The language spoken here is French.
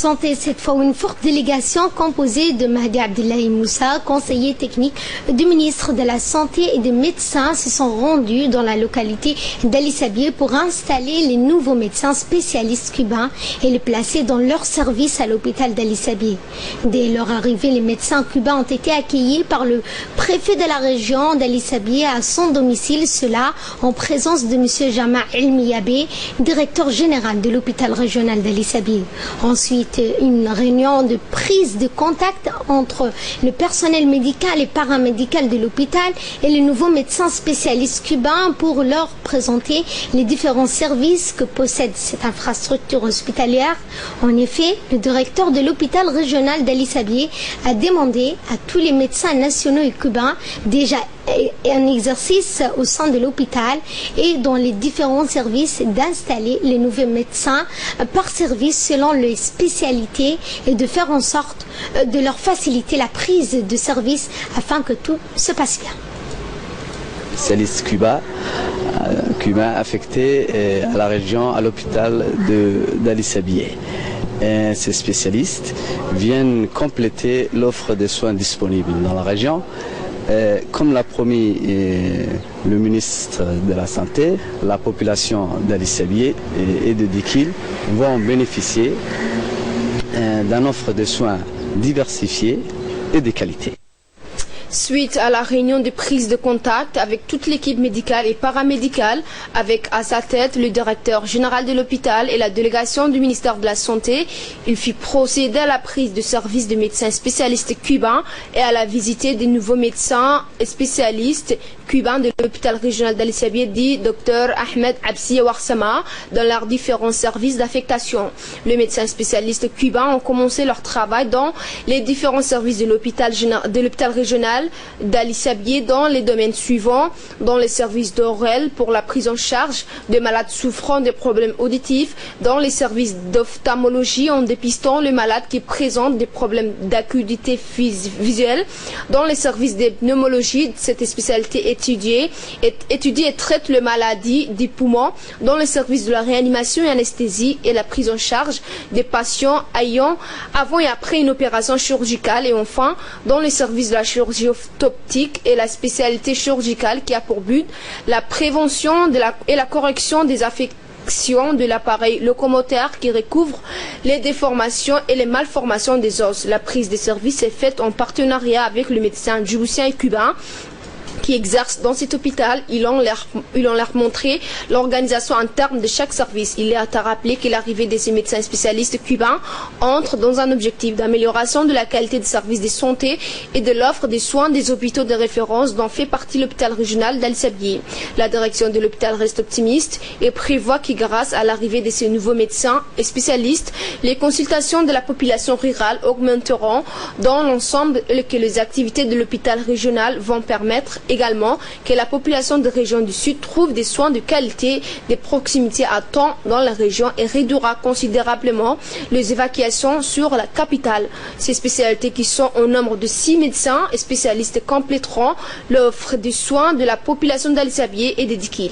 Santé, cette fois une forte délégation composée de Mahdi Abdullahi Moussa, conseiller technique du ministre de la Santé et des médecins, se sont rendus dans la localité d'Ali Sabieh pour installer les nouveaux médecins spécialistes cubains et les placer dans leur service à l'hôpital d'Ali Sabieh. Dès leur arrivée, les médecins cubains ont été accueillis par le préfet de la région d'Ali Sabieh à son domicile, cela en présence de M. Jama El-Miyabe, directeur général de l'hôpital régional d'Ali Sabieh. Ensuite, une réunion de prise de contact entre le personnel médical et paramédical de l'hôpital et les nouveaux médecins spécialistes cubains pour leur présenter les différents services que possède cette infrastructure hospitalière. En effet, le directeur de l'hôpital régional d'Ali Sabieh a demandé à tous les médecins nationaux et cubains déjà un exercice au sein de l'hôpital et dans les différents services d'installer les nouveaux médecins par service selon les spécialités et de faire en sorte de leur faciliter la prise de service afin que tout se passe bien. Spécialiste cubain affecté à la région, à l'hôpital d'Ali Sabieh. Ces spécialistes viennent compléter l'offre de soins disponibles dans la région. Comme l'a promis le ministre de la Santé, la population d'Ali Sabieh et de Dikil vont bénéficier d'une offre de soins diversifiée et de qualité. Suite à la réunion de prise de contact avec toute l'équipe médicale et paramédicale, avec à sa tête le directeur général de l'hôpital et la délégation du ministère de la Santé, il fit procéder à la prise de service de médecins spécialistes cubains et à la visite des nouveaux médecins spécialistes cubains de l'hôpital régional d'Ali Sabieh, dit Dr Ahmed Absi Warsama, dans leurs différents services d'affectation. Les médecins spécialistes cubains ont commencé leur travail dans les différents services de l'hôpital régional d'Ali Sabieh dans les domaines suivants: dans les services d'ORL pour la prise en charge de malades souffrant de problèmes auditifs, dans les services d'ophtalmologie en dépistant les malades qui présentent des problèmes d'acuité visuelle, dans les services de pneumologie, cette spécialité étudie et traite les maladies des poumons, dans les services de la réanimation et anesthésie et la prise en charge des patients ayant avant et après une opération chirurgicale, et enfin dans les services de la chirurgie optique et la spécialité chirurgicale qui a pour but la prévention et la correction des affections de l'appareil locomoteur qui recouvre les déformations et les malformations des os. La prise des services est faite en partenariat avec le médecin djiboutien et cubain qui exercent dans cet hôpital. Ils ont leur montré l'organisation interne de chaque service. Il est à rappeler que l'arrivée de ces médecins spécialistes cubains entre dans un objectif d'amélioration de la qualité des services de santé et de l'offre des soins des hôpitaux de référence dont fait partie l'hôpital régional d'Ali Sabieh. La direction de l'hôpital reste optimiste et prévoit que grâce à l'arrivée de ces nouveaux médecins et spécialistes, les consultations de la population rurale augmenteront dans l'ensemble et que les activités de l'hôpital régional vont permettre également que la population de région du Sud trouve des soins de qualité, de proximité à temps dans la région et réduira considérablement les évacuations sur la capitale. Ces spécialités qui sont au nombre de 6 médecins et spécialistes compléteront l'offre de soins de la population d'Ali Sabieh et de Dikil.